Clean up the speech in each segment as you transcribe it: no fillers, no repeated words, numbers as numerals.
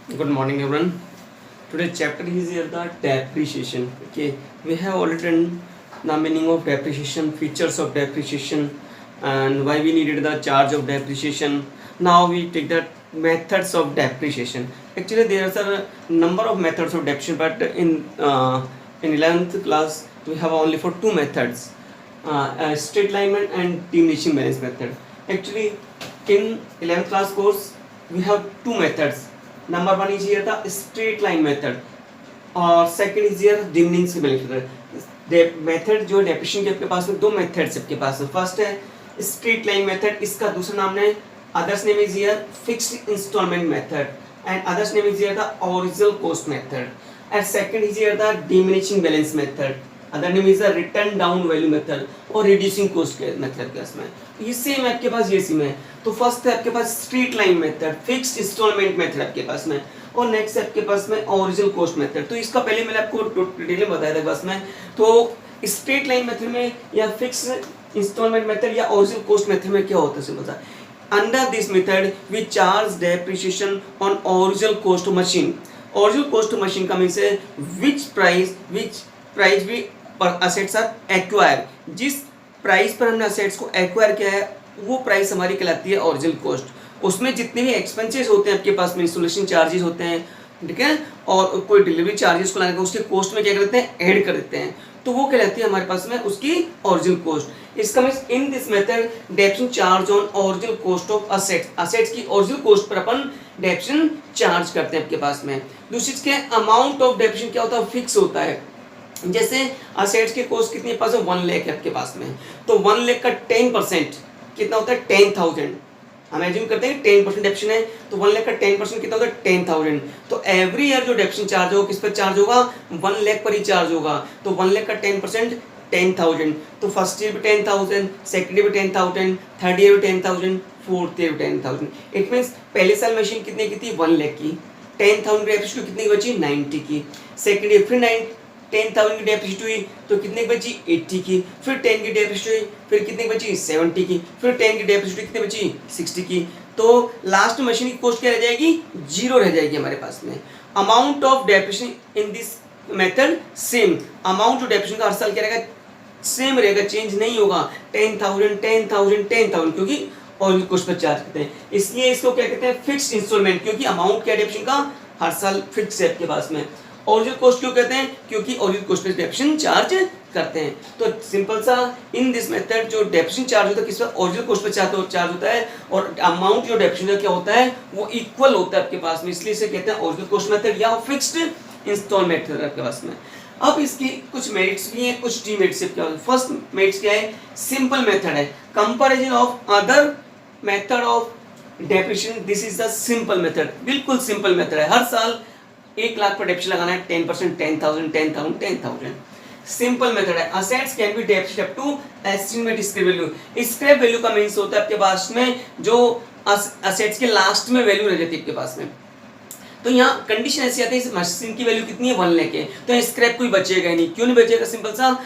Good morning, everyone. Today's chapter is here the depreciation. Okay, we have already done the meaning of depreciation, features of depreciation, and why we needed the charge of depreciation. Now we take the methods of depreciation. Actually, there are a number of methods of depreciation, but in 11th class we have only for two methods, straight line and diminishing balance method. Actually, in 11th class course we have two methods. Number one is here the straight line method और second is here diminishing method. Method जो depreciation के आपके पास में दो methods आपके पास में. फर्स्ट है स्ट्रेट लाइन मेथड, इसका दूसरा नाम है others name is here fixed instalment method and others name is here the original cost method and second is here the diminishing balance method. Other name is the return down value method और reducing cost के method के इसमें ये same आपके पास ये same है. तो first है आपके पास straight line method, fixed instalment method आपके पास में, और नेक्स्ट है आपके पास में ओरिजिनल कॉस्ट मेथड. तो इसका पहले मैंने आपको डिटेल में बताया था बस में. तो स्ट्रेट लाइन मेथड में या फिक्स्ड इंस्टॉलमेंट मेथड या ओरिजिनल कॉस्ट मेथड में क्या होता है सिंपल सा. Under this method we charge depreciation on original cost machine. Original cost machine का मींस है which price we assets are acquire. जिस प्राइस पर हमने असेट्स को एक्वायर किया है वो प्राइस हमारी कहलाती है ओरिजिनल कॉस्ट. उसमें जितने भी एक्सपेंसेस होते हैं आपके पास में, इंस्टॉलेशन चार्जेस होते हैं, ठीक है, और कोई डिलीवरी चार्जेस को लाने का उसके कॉस्ट में क्या करते हैं, ऐड कर देते हैं, तो वो कहलाती है हमारे पास में उसकी ओरिजिनल कॉस्ट. इसका means in this method depreciation charge on original cost of assets. Assets की ओरिजिनल कॉस्ट पर अपन डेप्रिसिएशन चार्ज करते हैं आपके पास में. दूसरी चीज क्या है, अमाउंट ऑफ डेप्रिसिएशन क्या होता है, फिक्स होता है. जैसे असेट्स के कॉस्ट कितनी पास है, 1 लाख है आपके पास में, तो 1 लाख का 10% कितना होता है, 10,000. हम एज्यूम करते हैं 10% डेप्रिसिएशन है, तो 1 लाख का 10% कितना होता है, 10,000. तो एवरी ईयर जो डेप्रिसिएशन चार्ज होगा किस पर चार्ज होगा, 1 लाख पर ही चार्ज होगा. तो 1 लाख का 10% 10,000. तो फर्स्ट ईयर भी 10,000, सेकंड ईयर भी 10,000, थर्ड ईयर भी 10,000, फोर्थ ईयर भी 10,000. इट मीन्स पहले साल मशीन कितने की थी, 1 लाख की, 10,000 डेप्रिसिएशन कितने की बची, 90 की. सेकंड ईयर फिर 10,000 की डेप्रिसिएशन हुई तो कितने की बची, 80 की. फिर 10 की डेप्रिसिएशन हुई, फिर कितने की बची, 70 की. फिर 10 की डेप्रिसिएशन कितने बची, 60 की. तो लास्ट मशीन की कॉस्ट क्या रह जाएगी, 0 रह जाएगी हमारे पास में. Amount of depreciation in this method same. Amount of depreciation का हर साल क्या रहेगा, सेम रहेगा, चेंज नहीं होगा. 10,000 10,000 10,000 क्योंकि ओरिजिनल कॉस्ट पर चार्ज करते हैं, इसलिए इसको क्या कहते हैं, फिक्स्ड इंस्टॉलमेंट, क्योंकि अमाउंट क्या डेप्रिसिएशन का हर साल फिक्स है आपके पास में. ओरिजिनल कॉस्ट क्यों कहते हैं, क्योंकि ओरिजिनल कॉस्ट पे डेप्रिसिएशन चार्ज करते हैं. तो सिंपल सा इन दिस मेथड जो डेप्रिसिएशन चार्ज होता है किस पर, ओरिजिनल कॉस्ट पे चार्ज होता है, और अमाउंट जो डेप्रिसिएशन क्या होता है वो इक्वल होता है आपके पास में, इसलिए इसे कहते हैं ओरिजिनल कॉस्ट मेथड या फिक्स्ड इंस्टॉलमेंट मेथड आपके पास में. अब इसकी कुछ मेरिट्स भी हैं, कुछ डीमेरिट्स क्या होते हैं. फर्स्ट मेरिट्स क्या है, सिंपल मेथड है, comparison of other method of depreciation. This is the simple method, बिल्कुल सिंपल मेथड है. हर साल 1 लाख पर डेप्रिसिएशन लगाना है, 10%, 10,000 10,000 10,000. सिंपल मेथड है. Assets can be depreciated up to estimate scrap value. Scrap value का मींस होता है आपके पास में जो असेट्स के लास्ट में वैल्यू रह जाती है आपके पास में. तो यहाँ कंडीशन ऐसी आती है, इस मशीन की वैल्यू कितनी है, 1 लाख है, तो स्क्रैप कोई बचेगा ही नहीं. क्यों नहीं बचेगा, सिंपल सा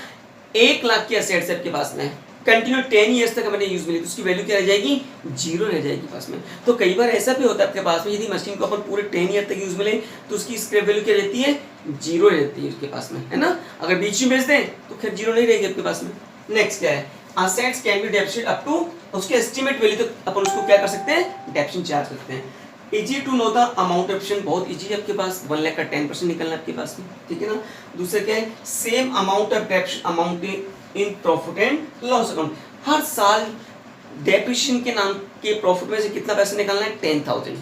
1 लाख की असेट्स आपके पास में कंटिन्यू 10 ईयर्स तक मैंने यूज मिली, तो उसकी वैल्यू क्या रह जाएगी, 0 रह जाएगी पास में. तो कई बार ऐसा भी होता है आपके पास में, यदि मशीन को अपन पूरे 10 ईयर तक यूज मिले तो उसकी स्क्रैप वैल्यू क्या रहती है, 0 रहती है उसके पास में, है ना. अगर बीच में बेच दें तो खैर 0 नहीं रहेगी आपके पास में. नेक्स्ट क्या है, assets can be depreciated up to उसके एस्टिमेट वैल्यू तक अपन उसको क्या कर सकते हैं, डेप्रिसिएशन चार्ज करते हैं. Easy to know the amount depreciation, बहुत इजी है आपके पास, 1 लाख का 10% निकलना आपके पास में, ठीक है ना. दूसरा क्या है, same amount of depreciation amount in profit and loss account. हर साल डेप्रिसिएशन के नाम के प्रॉफिट में से कितना पैसा निकालना है, 10,000.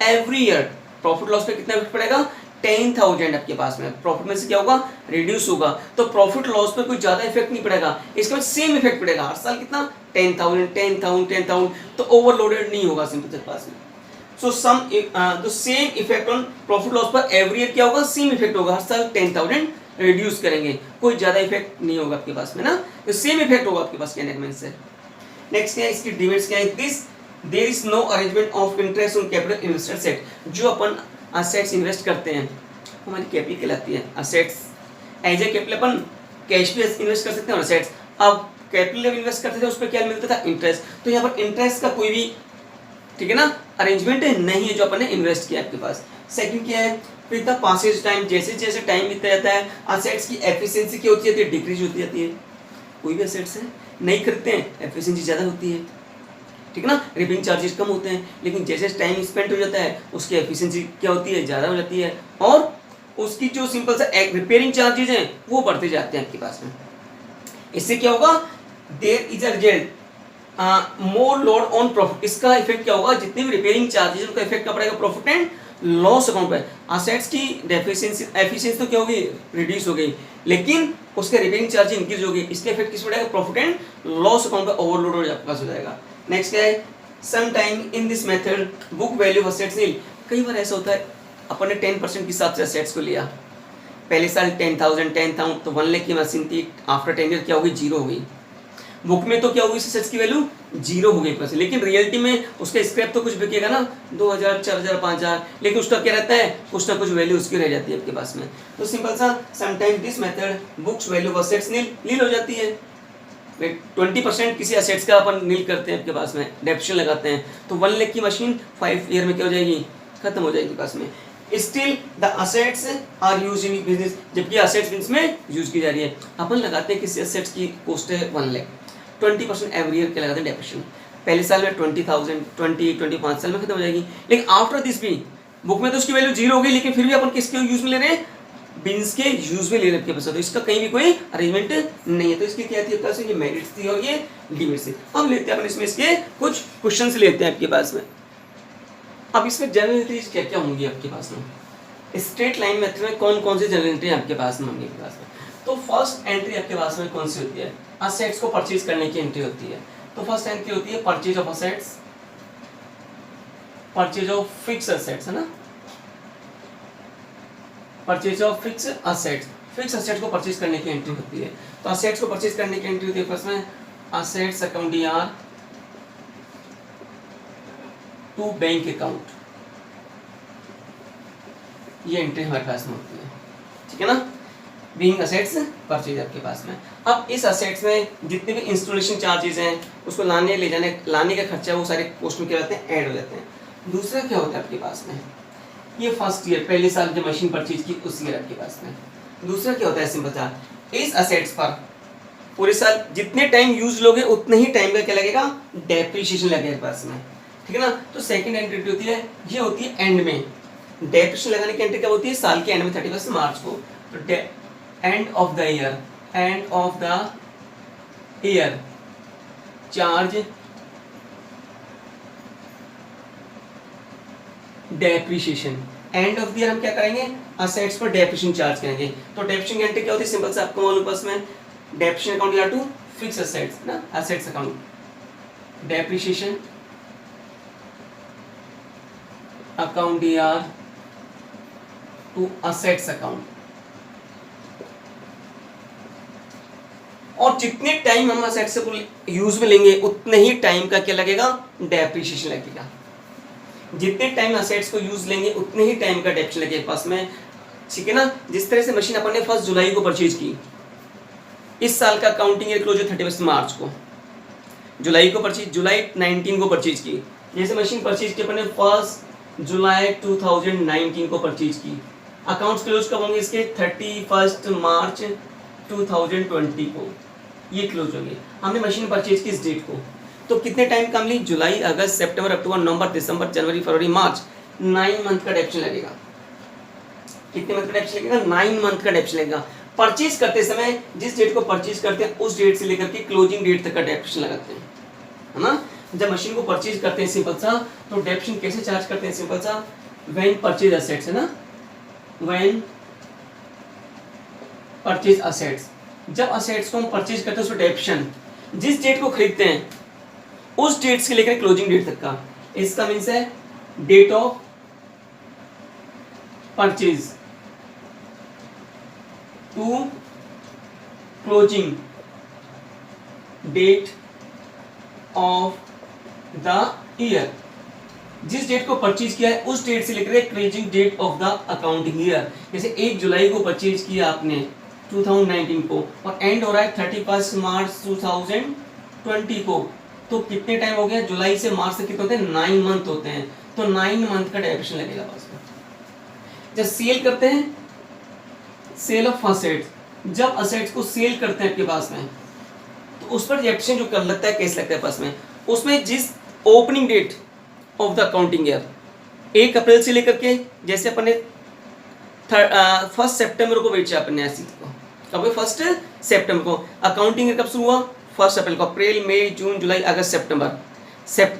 एवरी ईयर प्रॉफिट लॉस पे कितना इफेक्ट पड़ेगा, 10,000 आपके पास में. प्रॉफिट में से क्या होगा, रिड्यूस होगा, तो प्रॉफिट लॉस पे कोई ज्यादा इफेक्ट नहीं पड़ेगा, इसका सेम इफेक्ट पड़ेगा हर साल कितना, 10,000 10,000 10,000. तो ओवरलोडेड नहीं होगा सिंपल से पास में. So some the same effect on profit loss पर एवरी ईयर क्या होगा, सेम इफेक्ट होगा, हर साल 10,000 रिड्यूस करेंगे, कोई ज्यादा इफेक्ट नहीं होगा आपके पास में ना, तो सेम इफेक्ट होगा आपके पास कहने का से. नेक्स्ट क्या है, इसकी डिमेरिट्स क्या है, this there is no arrangement of interest on capital invested set. जो अपन असेट्स इन्वेस्ट करते हैं हमारी कैपिटल कहलाती है असेट्स. एज ए कैपिटल अपन कैश भी इन्वेस्ट कर सकते हैं और असेट्स. अब कैपिटल इन्वेस्ट करते थे उस पर क्या मिलता था, इंटरेस्ट. तो यहाँ पर इंटरेस्ट का कोई भी ठीक है ना, अरेंजमेंट नहीं है जो अपन ने इन्वेस्ट किया आपके पास। सेकंड क्या है, विद द पासेज टाइम, जैसे जैसे टाइम बीतता जाता है असेट्स की एफिशिएंसी क्या होती जाती है, डिक्रीज होती जाती है। कोई भी असेट्स है नहीं खरीदते हैं एफिशिएंसी ज़्यादा होती है, ठीक है ना, रिपेयरिंग चार्जेस कम होते हैं, लेकिन जैसे टाइम स्पेंड हो जाता है उसकी एफिशिएंसी क्या होती है, ज़्यादा हो जाती है, और उसकी जो सिंपल सा रिपेयरिंग चार्जेस हैं वो बढ़ते जाते हैं आपके पास में। इससे क्या होगा, there is a result more load on profit. इसका इफेक्ट क्या होगा, जितने भी रिपेयरिंग चार्जेस उनका इफेक्ट क्या पड़ेगा प्रॉफिट एंड लॉस अकाउंट पे। असेट्स की एफिशिएंसी तो क्या होगी, रिड्यूस हो गई, लेकिन उसके रिपेयरिंग चार्ज इंक्रीज हो गई, इसके इफेक्ट किस पड़ेगा, प्रॉफिट एंड लॉस अकाउंट पे ओवरलोड हो जाएगा। नेक्स्ट क्या है, some time in this method book value of assets nil. कई बार ऐसा होता है अपन ने 10% के हिसाब से असेट्स को लिया, पहले साल 10,000 तो 1 लाख की मशीन थी, आफ्टर 10 ईयर क्या होगी, जीरो हो गई। बुक में तो क्या होगी, असेट्स की वैल्यू जीरो हो गई पैसे, लेकिन रियलिटी में उसका स्क्रैप तो कुछ बिकेगा ना, 2,000 4,000 5,000, लेकिन उसका क्या रहता है, कुछ ना कुछ वैल्यू उसकी रह जाती है आपके पास में। तो सिंपल सा sometime this method books value of assets nil हो जाती है। 20% किसी असेट्स का अपन नील करते हैं आपके पास में, डेप्शन लगाते हैं, तो 1 लाख की मशीन 5 ईयर में क्या हो जाएगी, खत्म हो जाएगी पास में। Still the assets are use in business, जबकि असेट्स बिजनेस में यूज की जा रही है। अपन लगाते हैं किसी असेट्स की कॉस्ट है 1 लाख, 20% एवरी ईयर के लगाते हैं डेप्रिसिएशन, पहले साल में 20,000, 25 साल में खत्म हो जाएगी, लेकिन आफ्टर दिस भी बुक में तो उसकी वैल्यू जीरो हो गई, लेकिन फिर भी अपन किसके यूज में ले रहे हैं, बिन्स के यूज में ले रहे हैं, तो इसका कहीं भी कोई अरेंजमेंट नहीं है। तो इसकी क्या थी, ये मेरिट्स थी और ये लिमिट्स थी। अब लेते हैं अपन इसमें इसके कुछ क्वेश्चंस लेते हैं आपके पास में। अब इसमें जनरल एंट्रीज क्या क्या होंगी आपके पास में, स्ट्रेट लाइन मेथड में कौन कौन सी जनरल एंट्री आपके पास में होंगी आपके पास में। तो फर्स्ट एंट्री आपके पास में कौन सी होती है, असेट्स को परचेज करने की एंट्री होती है। तो फर्स्ट एंट्री होती है purchase of assets, purchase of fix assets, है ना, purchase of fix assets, fix assets को परचेज करने की एंट्री होती है। तो असेट्स को परचेज करने की एंट्री होती है फर्स्ट में assets account DR to bank account, ये एंट्री हमारे पास में होती है, ठीक है ना, बीइंग असेट्स परचेज आपके पास में। अब इस असेट्स में जितने भी इंस्टॉलेशन चार्जेस हैं, उसको लाने का खर्चा, वो सारे कॉस्ट में क्या रहते हैं, ऐड हो जाते हैं। दूसरा क्या होता है आपके पास में, ये फर्स्ट ईयर पहले साल जब मशीन परचेज की उस ईयर आपके पास में। दूसरा क्या होता है, सिंपल सा, इस असेट्स पर पूरे साल जितने टाइम यूज लोगे उतने ही टाइम का क्या लगेगा, डेप्रिसिएशन लगेगा पास में, ठीक है ना। तो सेकंड एंट्री होती है, ये होती है एंड में, डेप्रिसिएशन लगाने की एंट्री कब होती है, साल के एंड में 31 मार्च को। तो and of the year, end of the year charge depreciation, and of the year हम क्या करेंगे, असेट्स पर डेप्रिसिएशन चार्ज करेंगे। तो डेप्रिसिएशन की एंट्री क्या होती है, सिंपल से आपको मालूम पास में, डेप्रिसिएशन अकाउंट या टू फिक्स असेट्स ना, assets account depreciation account DR to assets account, और जितने टाइम हम असेट्स को यूज में लेंगे उतने ही टाइम का क्या लगेगा, डेप्रिसिएशन लगेगा। जितने टाइम असेट्स को यूज लेंगे उतने ही टाइम का डेप्रिसिएशन लगेगा पास में, ठीक है ना। जिस तरह से मशीन अपन ने 1 जुलाई को परचेज की, इस साल का काउंटिंग ईयर क्लोज है 31 मार्च को, जुलाई को परचेज, जुलाई 19 को परचेज की, जैसे मशीन परचेज की अपन ने 1 जुलाई 2019 को परचेज की, अकाउंट्स क्लोज कब होंगे इसके, 31 मार्च 2020 को ये क्लोज होंगे। हमने मशीन परचेज की इस डेट को, तो कितने टाइम कम ली, जुलाई अगस्त सितंबर अक्टूबर नवंबर दिसंबर जनवरी फरवरी मार्च, 9 मंथ का डेप्रिसिएशन लगेगा। कितने मंथ का डेप्रिसिएशन लगेगा, 9 मंथ का डेप्रिसिएशन लगेगा। परचेज करते समय जिस डेट को परचेज करते हैं उस डेट से लेकर के क्लोजिंग डेट तक का डेप्रिसिएशन लगाते हैं, है ना। जब मशीन को परचेज करते हैं सिंपल सा, तो डेप्रिसिएशन कैसे चार्ज करते हैं, सिंपल सा, व्हेन परचेज असेट्स, है ना, व्हेन परचेज असेट्स, जब असेट्स को हम परचेज करते हैं उसमें डेप्रिसिएशन जिस डेट को खरीदते हैं उस डेट से लेकर क्लोजिंग डेट तक का, इसका मीन्स है date of purchase to closing date of the year. जिस डेट को परचेज किया है उस डेट से लेकर closing date of the accounting year. जैसे 1 जुलाई को परचेज किया आपने 2019 को और एंड हो रहा है 31 मार्च 2020 को, तो कितने टाइम हो गया, जुलाई से मार्च तक कितने होते हैं, 9 मंथ होते हैं, तो 9 मंथ का डेप्रिसिएशन लगेगा पास में। जब सेल करते हैं, सेल ऑफ असेट्स, जब असेट्स को सेल करते हैं आपके पास में, तो उस पर डेप्रिसिएशन जो कर लगता है, कैसे लगता है पास में, उसमें जिस opening date of the accounting year 1 अप्रैल से लेकर के, जैसे अपन ने 1 सितंबर को बेचा अपने ऐसी को, कब 1 सितंबर को, अकाउंटिंग ईयर कब शुरू हुआ, 1 अप्रैल को, अप्रैल मई जून जुलाई अगस्त सितंबर,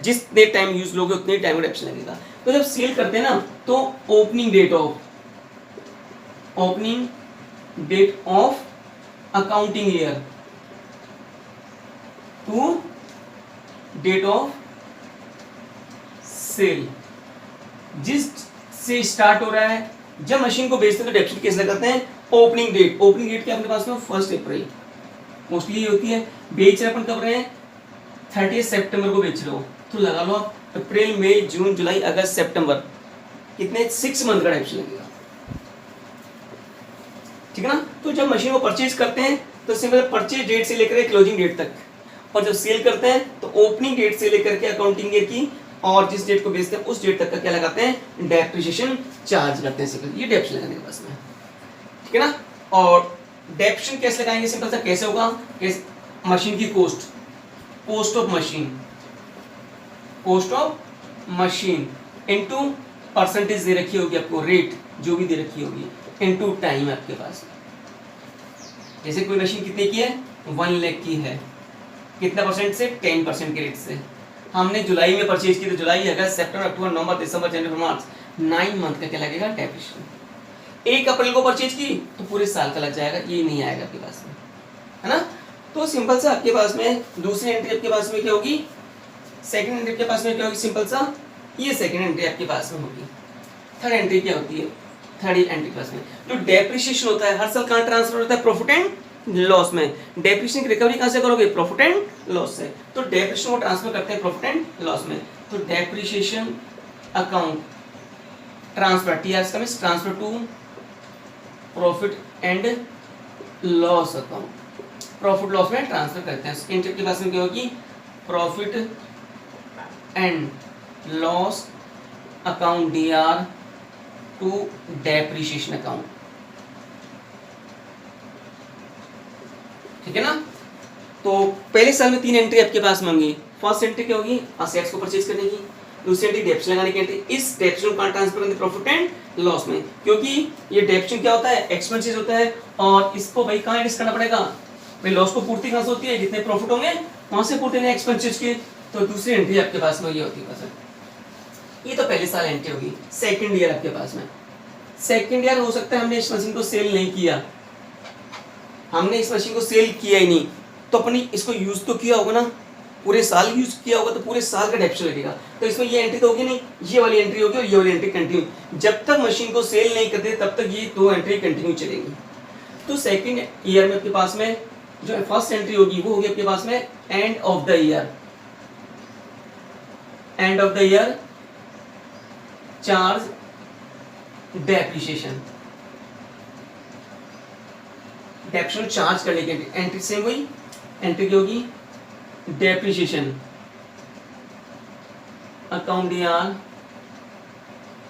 जितने टाइम यूज लोगे उतने टाइम का डेप्रिसिएशन लगेगा। तो जब सेल करते हैं ना, तो opening date of accounting year to date of sale, जिस से स्टार्ट हो रहा है, जब मशीन को बेचते हैं तो डेप्रिसिएशन कैसे लगाते हैं, ओपनिंग डेट क्या अपने पास में 1 अप्रैल मोस्टली होती है। बेच रहे अपन कब रहे हैं, 30 सितंबर को बेच रहे हो, तो लगा लो आप अप्रैल मई जून जुलाई अगस्त सितंबर, कितने 6 मंथ का डेप्रिसिएशन लगेगा, ठीक है ना। तो जब मशीन को परचेज करते हैं तो सिंपल परचेज डेट से लेकर क्लोजिंग डेट तक, और जब सेल करते हैं तो ओपनिंग डेट से लेकर के अकाउंटिंग ईयर की, और जिस डेट को बेचते हैं उस डेट तक का क्या लगाते हैं, डेप्रिसिएशन चार्ज करते हैं। सिंपल ये डेप्रिसिएशन लगाने के पास में, ठीक है ना। और डेप्रिसिएशन कैसे लगाएंगे, सिंपल सा कैसे होगा, मशीन की cost of machine into percentage दे रखी होगी आपको, रेट जो भी दे रखी होगी, इनटू टाइम आपके पास। जैसे कोई मशीन कितने की है, 1 लाख की है, कितना परसेंट से, 10% के रेट से। हमने जुलाई में परचेज की, तो जुलाई अगस्त सितंबर अक्टूबर नवंबर दिसंबर जनवरी मार्च, 9 मंथ का क्या लगेगा, डेप्रिसिएशन। 1 अप्रैल को परचेज की तो पूरे साल का लग जाएगा, ये नहीं आएगा आपके पास में, है ना। तो सिंपल सा आपके पास में दूसरी एंट्री आपके पास में क्या होगी, सेकंड एंट्री आपके पास में क्या होगी, सिंपल सा ये सेकंड एंट्री आपके पास में होगी। थर्ड एंट्री क्या होती है, थर्ड एंट्री पास में जो डेप्रिसिएशन होता है हर साल कहाँ ट्रांसफर होता है, प्रॉफिट एंड लॉस में। डेप्रिसिएशन की रिकवरी कहाँ से करोगे, प्रॉफिट एंड लॉस से। तो डेप्रिसिएशन को ट्रांसफर करते हैं प्रॉफिट एंड लॉस में। तो डेप्रिसिएशन अकाउंट ट्रांसफर, टीआर का means transfer to profit and loss account, profit loss में ट्रांसफर करते हैं। सेकंड एंट्री के पास में क्या होगी, profit and loss account DR to depreciation account, ठीक है ना। तो पहले साल में 3 एंट्री आपके पास में होंगी। फर्स्ट एंट्री क्या होगी, असेट्स को परचेज करने की, दूसरी एंट्री डेप्रिसिएशन लगाने की एंट्री। इस डेप्रिसिएशन को ट्रांसफर करने प्रॉफिट एंड लॉस में, क्योंकि ये डेप्रिसिएशन क्या होता है, एक्सपेंसेस होता है, और इसको भाई कहाँ एडजस्ट करना पड़ेगा, भाई लॉस को पूर्ति कहाँ से होती है, जितने प्रॉफिट होंगे वहां से पूर्ति नहीं एक्सपेंसेस की। तो दूसरी एंट्री आपके पास में ये होती है। ये तो पहले साल एंट्री होगी। सेकंड ईयर आपके पास में, सेकंड ईयर हो सकता है हमने इस मशीन को सेल नहीं किया, हमने इस मशीन को सेल किया ही नहीं, तो अपनी इसको यूज तो किया होगा ना, पूरे साल यूज किया होगा, तो पूरे साल का डेप्रिसिएशन लगेगा। तो इसमें ये एंट्री तो होगी नहीं, ये वाली एंट्री होगी और ये वाली एंट्री कंटिन्यू। जब तक मशीन को सेल नहीं करते तब तक ये 2 एंट्री कंटिन्यू चलेगी। तो सेकंड ईयर में आपके पास में जो फर्स्ट एंट्री होगी वो होगी आपके पास में end of the year, end of the year charge depreciation, depreciation charge करने की एंट्री सेम हुई। एंट्री क्या होगी, depreciation account DR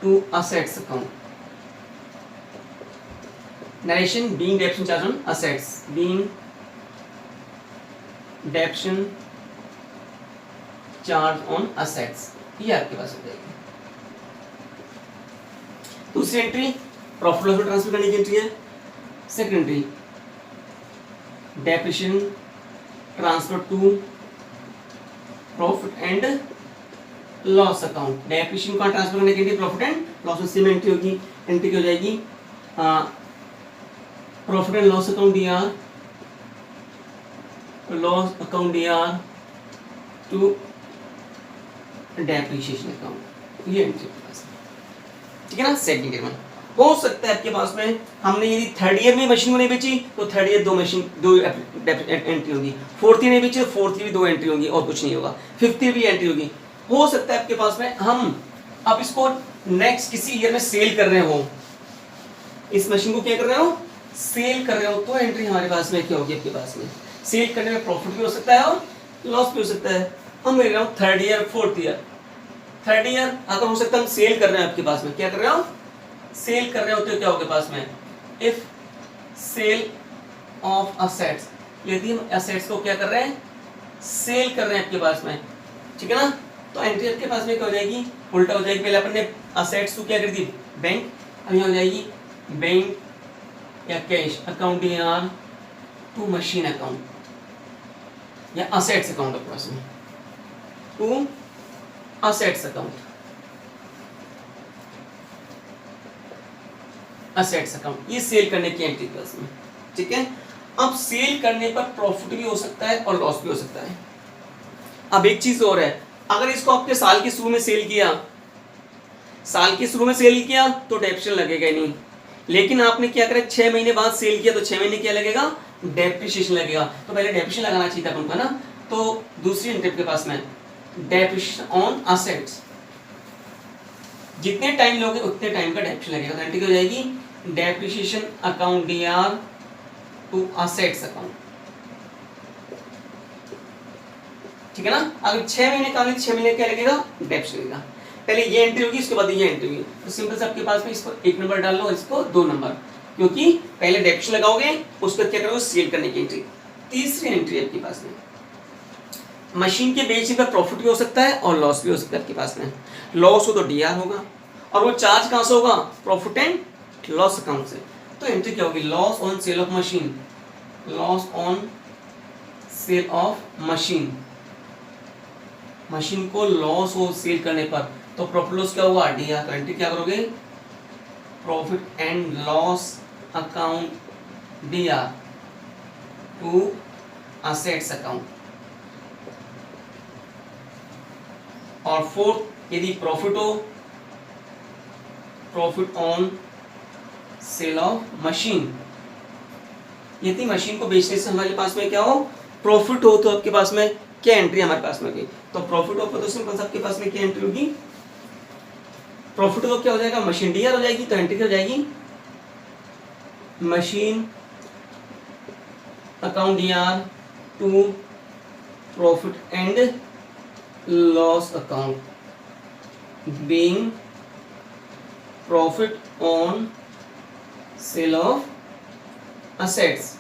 to assets account, narration being depreciation charge on assets, being depreciation charge on assets, ये आपके पास हो जाएगी। दूसरी एंट्री प्रॉफिट लॉस में ट्रांसफर करने की एंट्री है। Second entry depreciation transfer to profit and loss account, depreciation का ट्रांसफर करने के लिए प्रॉफिट एंड लॉस में सेम एंट्री होगी। एंट्री क्या हो जाएगी, profit and loss account DR, loss account DR to depreciation account, ये एंट्री के पास, ठीक है ना। सेकंड ईयर में हो सकता है आपके पास में हमने यदि थर्ड ईयर में मशीन को नहीं बेची तो थर्ड ईयर 2 एंट्री होगी, फोर्थ ईयर नहीं बेची तो फोर्थ ईयर भी 2 एंट्री होगी और कुछ नहीं होगा, फिफ्थ ईयर भी एंट्री होगी। हो सकता है आपके पास में हम अब इसको नेक्स्ट किसी ईयर में सेल कर रहे हो, इस मशीन को क्या कर रहे हो, सेल कर रहे हो, तो एंट्री हमारे पास में क्या होगी आपके पास में, सेल करने में प्रॉफिट भी हो सकता है और लॉस भी हो सकता है। हम ले रहा हूँ third year fourth year. Third year अगर हो सकता है हम सेल कर रहे हैं आपके पास में, क्या कर रहे हो, सेल कर रहे होते हो, क्या होगा पास में, इफ सेल ऑफ असेट्स, यदि हम असेट्स को क्या कर रहे हैं, सेल कर रहे हैं आपके पास में, ठीक है ना। तो एंट्री आपके पास में क्या हो जाएगी, उल्टा हो जाएगी। पहले अपन ने असेट्स को क्या कर दी, बैंक, अब यहाँ हो जाएगी बैंक या cash account R to machine account या असेट्स अकाउंट आपके पास में, to assets account, assets account, ये सेल करने की एंट्री पास में, ठीक है। अब सेल करने पर प्रॉफिट भी हो सकता है और लॉस भी हो सकता है। अब एक चीज और है, अगर इसको आपके साल के शुरू में सेल किया, साल के शुरू में सेल किया तो डेप्रिसिएशन लगेगा ही नहीं, लेकिन आपने क्या करा 6 महीने बाद सेल किया तो 6 महीने क्या लगेगा, डेप्रिसिएशन लगेगा। तो पहले डेप्रिसिएशन लगाना चाहिए था अपन को ना। तो दूसरी एंट्री के पास में डेप्रिसिएशन ऑन असेट्स, जितने टाइम लोगे उतने टाइम का डेप्रिसिएशन लगेगा। तो एंट्री हो जाएगी depreciation account DR to assets account, ठीक है ना। अगर 6 महीने का 6 महीने क्या लगेगा, डेप्रिसिएशन लगेगा। पहले ये एंट्री होगी, इसके बाद ये एंट्री होगी। तो सिंपल से आपके पास में इसको 1 नंबर डाल लो और इसको 2 नंबर, क्योंकि पहले डेप्रिसिएशन लगाओगे, उसके बाद क्या करोगे, सेल करने की एंट्री। तीसरी एंट्री आपके पास में मशीन के बेचने पर प्रॉफिट भी हो सकता है और लॉस भी हो सकता है आपके पास में। लॉस हो तो डीआर होगा, और वो चार्ज कहां से होगा, प्रॉफिट एंड लॉस अकाउंट से। तो एंट्री क्या होगी, loss on sale of machine, loss on sale of machine, machine को लॉस हो सेल करने पर तो प्रॉफिट लॉस क्या होगा, डीआर। तो एंट्री क्या करोगे, profit and loss account DR to assets account. और फोर्थ, यदि प्रॉफिट हो, profit on sale of machine, यदि मशीन को बेचने से हमारे पास में क्या हो, प्रॉफिट हो, तो आपके पास में क्या एंट्री हमारे पास में होगी, तो प्रॉफिट हो तो सिंपल आपके पास में क्या एंट्री होगी, प्रॉफिट हो क्या हो जाएगा, मशीन डीआर हो जाएगी। तो एंट्री क्या हो जाएगी, machine account DR to profit and loss account being profit on sale of assets.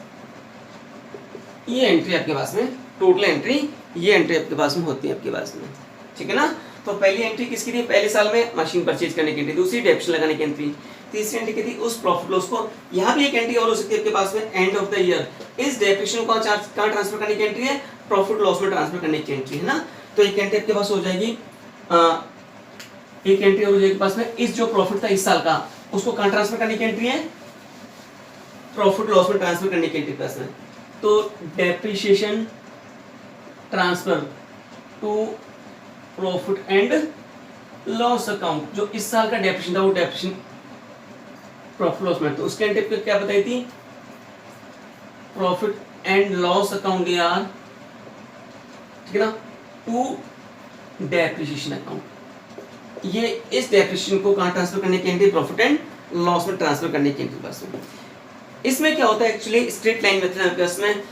ये एंट्री आपके पास में, टोटल एंट्री, ये एंट्री आपके पास में होती है आपके पास में, ठीक है ना। तो पहली एंट्री किसकी थी, पहले साल में मशीन परचेज करने की एंट्री, दूसरी डेप्रिसिएशन लगाने की एंट्री, तीसरी एंट्री की थी उस प्रॉफिट लॉस को। यहाँ भी एक एंट्री और हो सकती है आपके पास में, एंड ऑफ द ईयर, इस डेप्रिसिएशन को कहाँ ट्रांसफर करने की एंट्री है, प्रॉफिट लॉस में ट्रांसफर करने की एंट्री है ना। तो एक एंट्री आपके पास हो जाएगी, एक एंट्री हो जाएगी पास में, इस जो प्रॉफिट था इस साल का उसको कहाँ ट्रांसफर करने की एंट्री है, प्रॉफिट लॉस में ट्रांसफर करने की एंट्री पास में। तो depreciation transfer to profit and loss account, जो इस साल का डेप्रिसिएशन था वो डेप्रिसिएशन प्रॉफिट लॉस में, तो उसके एंट्री क्या बताई थी, प्रॉफिट एंड लॉस अकाउंट यार, ठीक है ना, टू डेप्रिसिएशन अकाउंट। ये इस डेप्रिसिएशन को कहाँ ट्रांसफर करने की एंट्री, प्रॉफिट एंड लॉस में ट्रांसफर करने की एंट्री पास में। इसमें क्या होता है एक्चुअली, स्ट्रेट लाइन मेथड है आपके पास में,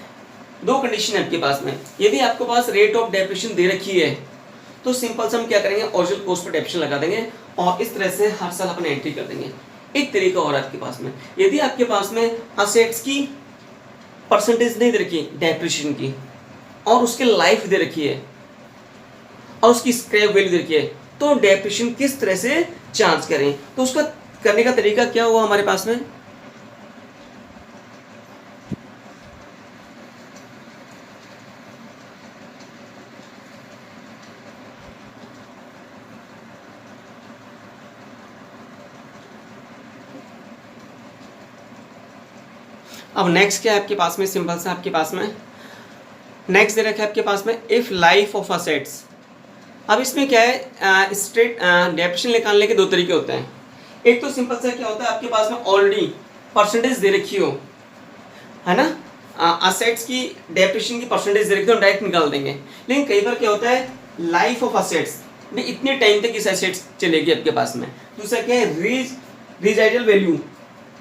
दो कंडीशन है आपके पास में। यदि आपके पास रेट ऑफ डेप्रिसिएशन दे रखी है तो सिंपल से हम क्या करेंगे, ओरिजिनल कॉस्ट पर डेप्रिसिएशन लगा देंगे और इस तरह से हर साल अपने एंट्री कर देंगे। एक तरीका और आपके पास में, यदि आपके पास में असेट्स की परसेंटेज नहीं दे रखी डेप्रिसिएशन की और उसके लाइफ दे रखी है और उसकी स्क्रैप वैल्यू दे रखी है, तो डेप्रिसिएशन किस तरह से चार्ज करें, तो उसका करने का तरीका क्या हुआ हमारे पास में। अब नेक्स्ट क्या है आपके पास में, सिंपल सा आपके पास में नेक्स्ट दे रखा है आपके पास में, इफ लाइफ ऑफ असेट्स। अब इसमें क्या है, स्ट्रेट डेप्रिसिएशन निकालने के दो तरीके होते हैं। एक तो सिंपल सा क्या होता है, आपके पास में ऑलरेडी परसेंटेज दे रखी हो, है ना, असेट्स की डेप्रिसिएशन की परसेंटेज दे रखी हो, हम डायरेक्ट निकाल देंगे। लेकिन कई बार क्या होता है, लाइफ ऑफ असेट्स में इतने टाइम तक इस असेट्स चलेगी आपके पास में। दूसरा क्या है, रिजाइडल वैल्यू,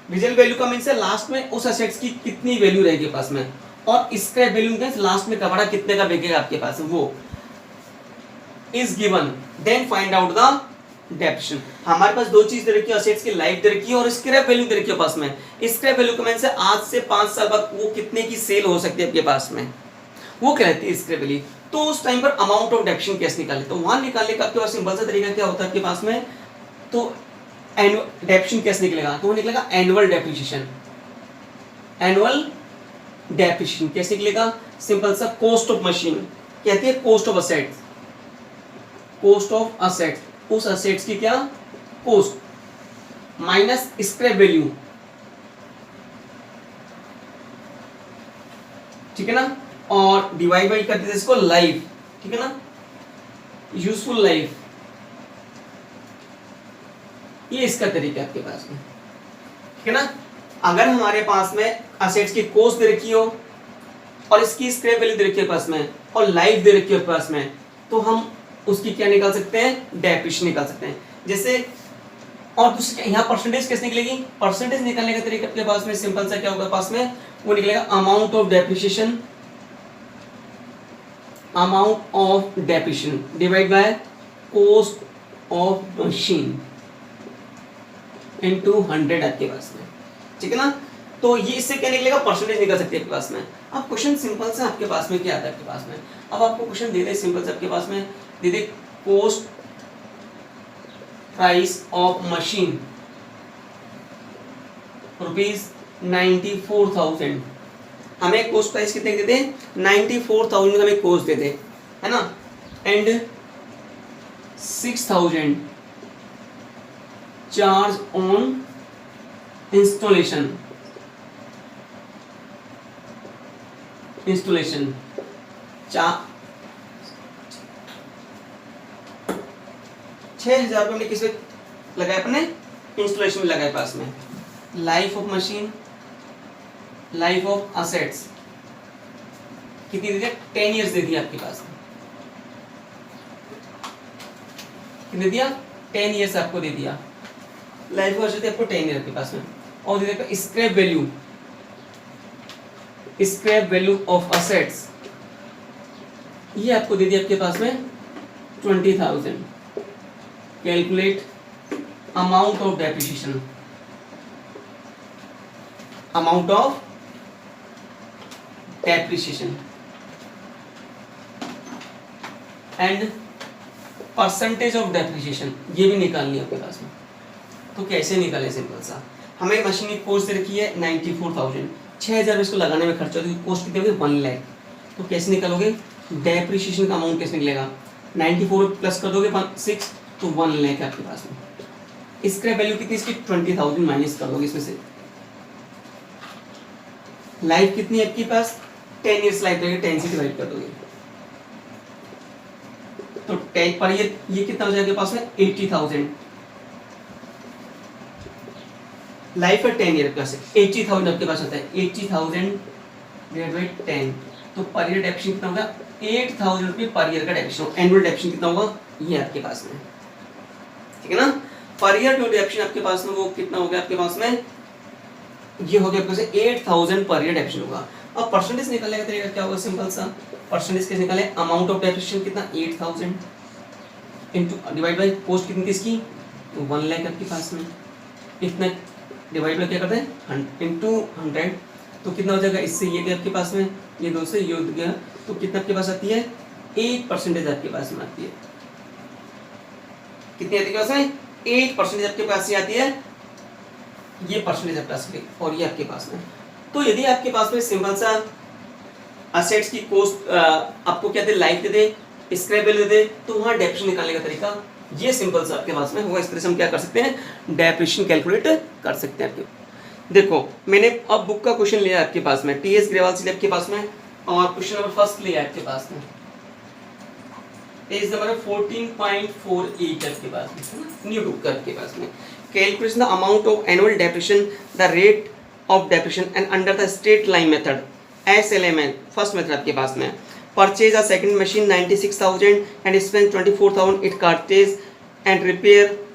रिजल्ट वैल्यू का मीन्स है लास्ट में उस असेट्स की कितनी वैल्यू रहेगी पास में, और स्क्रैप वैल्यू मीन्स लास्ट में कपड़ा कितने का बिकेगा आपके पास वो। Is given then find out the depreciation. हमारे पास दो चीज दे रखी है, असेट्स की लाइफ दे रखी है और स्क्रैप वैल्यू दे रखी है पास में। स्क्रैप वैल्यू कमेंट से आज से 5 साल बाद वो कितने की सेल हो सकती है आपके पास में, वो कहती है स्क्रैप वैल्यू। तो उस टाइम पर अमाउंट ऑफ डेप्रिसिएशन कैसे निकाले, तो वहां निकालने का आपके पास सिंपल सा तरीका क्या होता है आपके पास में, तो एनुअल डेप्रिसिएशन कैसे निकलेगा, तो वो निकलेगा एनुअल डेप्रिसिएशन। एनुअल डेप्रिसिएशन कैसे निकलेगा, सिंपल सा कॉस्ट ऑफ मशीन कहती है cost of assets, cost of assets, उस असेट्स की क्या कॉस्ट माइनस स्क्रैप वैल्यू, ठीक है ना, और डिवाइड बाई करते थे इसको लाइफ, ठीक है ना, यूजफुल लाइफ, ये इसका तरीका है आपके पास में, ठीक है ना। अगर हमारे पास में असेट्स की कॉस्ट दे रखी हो और इसकी स्क्रैप वैल्यू दे रखी है पास में और लाइफ दे रखी है पास में, तो हम उसकी क्या निकाल सकते हैं, डेप्रिसिएशन निकाल सकते हैं। जैसे और दूसरी यहाँ परसेंटेज कैसे निकलेगी, परसेंटेज निकालने का तरीका आपके पास में सिंपल सा क्या होगा पास में, वो निकलेगा amount of depreciation, amount of depreciation divide by cost of machine into 100 आपके पास में, ठीक है ना। तो ये इससे क्या निकलेगा, परसेंटेज निकल सकती है आपके पास में। अब क्वेश्चन सिंपल से आपके पास में क्या आता है आपके पास में, अब आपको क्वेश्चन दे दे सिंपल से आपके पास में दे दे कॉस्ट प्राइस ऑफ मशीन ₹94,000, हमें कॉस्ट प्राइस कितने दे दे, 94,000 हमें कॉस्ट दे दे, है ना, and 6,000 charge on installation, installation 6,000 रुपये हमने किस पे लगाए, अपने इंस्टॉलेशन में लगाए पास में। Life of machine, life of assets कितनी दे दिया, 10 ईयर्स दे दिया आपके पास में, कितने दिया, 10 ईयर्स आपको दे दिया, लाइफ ऑफ असेट्स आपको 10 ईयर के पास में, और दे दिया scrap value, scrap value of assets ये आपको दे दिया आपके पास में 20,000। Calculate amount of depreciation, amount of depreciation and percentage of depreciation, ये भी निकालनी है आपके पास में। तो कैसे निकाले, सिंपल सा, हमें मशीन की कॉस्ट दे रखी है 94,000, 6,000 इसको लगाने में खर्चा होगी, कॉस्ट कितनी होगी 1 लाख। तो कैसे निकालोगे, डेप्रिसिएशन का अमाउंट कैसे निकलेगा, 94 प्लस कर दोगे 6 तो 1 लाख आपके पास में। स्क्रैप वैल्यू कितनी इसकी 20,000 माइनस कर दोगे इसमें से। लाइफ कितनी है आपके पास, 10 ईयर्स लाइफ दोगे, 10 से डिवाइड कर दोगे तो 10 पर ये कितना हो जाएगा पास में 80,000। लाइफ है 10 ईयर प्लस 80,000 आपके पास होता है, 80,000 डिवाइड बाई 10, तो पर ईयर डेप्रिसिएशन कितना होगा, 8,000 रुपये पर ईयर का डेप्रिसिएशन। एनुअल डेप्रिसिएशन कितना होगा, ये आपके पास में, ठीक है ना। पर ईयर जो डेप्रिसिएशन आपके पास में वो कितना हो गया आपके पास में, ये हो गया आपके पास 8,000 पर ईयर डेप्रिसिएशन होगा। अब परसेंटेज निकालने का तरीका क्या होगा, सिंपल सा, परसेंटेज कैसे निकाले, अमाउंट ऑफ डेप्रिसिएशन कितना 8,000 इनटू डिवाइड बाय कॉस्ट कितनी थी इसकी, तो 1 लाख आपके पास में, इतना डिवाइड बाय क्या करते हैं इनटू 100, तो कितना हो जाएगा, इससे ये गया आपके पास में, ये 2 से ये गया, तो कितना आपके पास आती है 8% आपके पास में आती है। कितनी आती है पास में, 8% आपके पास से आती है, ये परसेंटेज आपके पास में, और ये आपके पास में। तो यदि आपके पास में सिंपल सा असेट्स की कॉस्ट आपको क्या दे, लाइफ दे दे, स्क्रैप वैल्यू दे दे, तो वहां डेप्रिसिएशन निकालने का तरीका ये सिंपल सा आपके पास में होगा। इस तरह से हम क्या कर सकते हैं, डेप्रिसिएशन कैलकुलेट कर सकते हैं। देखो मैंने अब बुक का क्वेश्चन लिया आपके पास में, टीएस ग्रेवाल से आपके पास में, और क्वेश्चन नंबर फर्स्ट लिया आपके पास में, पेज नंबर 14.48 आपके पास में, न्यू बुक का आपके पास में। Calculation the amount of annual depreciation, the rate of depreciation and under the straight line method, SLMN first method आपके पास में। Purchase a second machine 96,000 and spend 24,000 it cartage and repair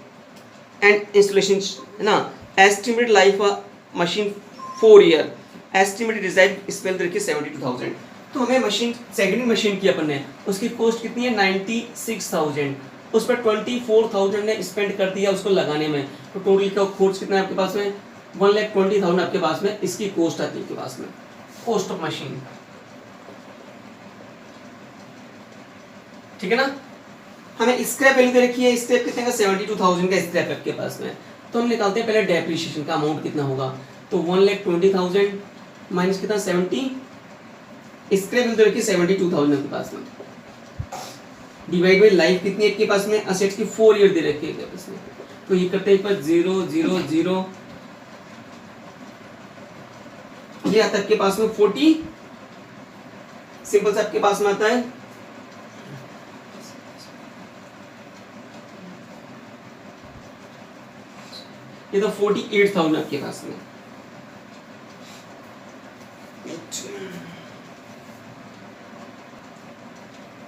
and installation, है ना। Estimated life machine 4 year, estimated design spell देखिए 72,000। तो हमें machine second machine की अपन ने, उसकी कॉस्ट कितनी है 96,000, उस पर 24,000 ने स्पेंड कर दिया उसको लगाने में, तो टोटल का कॉस्ट कितना है आपके पास में 1,20,000 आपके पास में इसकी कॉस्ट आती है आपके पास में, कॉस्ट ऑफ मशीन। ठीक है ना। हमें स्क्रैप वैल्यू दे रखी है, स्क्रैप कितने का 72,000 का स्क्रैप आपके पास में, तो हम निकालते हैं पहले डेप्रिसिएशन का अमाउंट कितना होगा, तो 1,20,000 माइनस कितना 70, स्क्रैप वैल्यू दे रखी है 72,000 आपके पास में, डिवाइड बाई लाइफ कितनी है आपके पास में, असेट्स की 4 ईयर दे रखी है आपके पास में, तो ये करते हैं पर 0 0 0, ये आता है आपके पास में 40, सिंपल सा आपके पास में आता है ये तो 48,000 आपके पास में,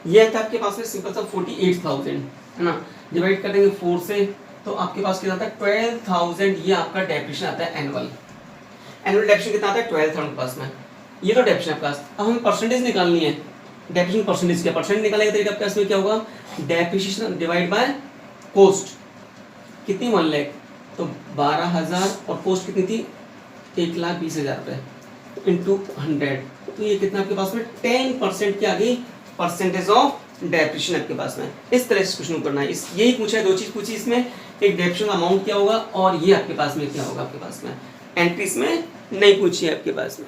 ये आता है आपके पास में सिंपल सा 48,000 है ना, डिवाइड कर देंगे 4 से, तो आपके पास कितना आता है 12,000, ये आपका डेप्रिसिएशन आता है एनुअल डेप्रिसिएशन कितना आता है 12,000 के पास में, ये तो डेप्रिसिएशन आपके पास। अब हमें परसेंटेज निकालनी है, डेप्रिसिएशन परसेंटेज क्या, परसेंटेज निकालने का तरीका आपके पास में क्या होगा, डेप्रिसिएशन डिवाइड बाय कॉस्ट, कितनी 1 लाख, तो 12,000 और कॉस्ट कितनी थी 1,20,000 रुपए इंटू 100, तो ये कितना आपके पास में 10% की आ गई परसेंटेज ऑफ डेप्रिसिएशन आपके पास में। इस तरह से क्वेश्चन करना है, इस यही पूछा है, 2 चीज पूछी इसमें, एक डेप्रिसिएशन का अमाउंट क्या होगा और ये आपके पास में क्या होगा आपके पास में, एंट्रीज में नहीं पूछी है आपके पास में।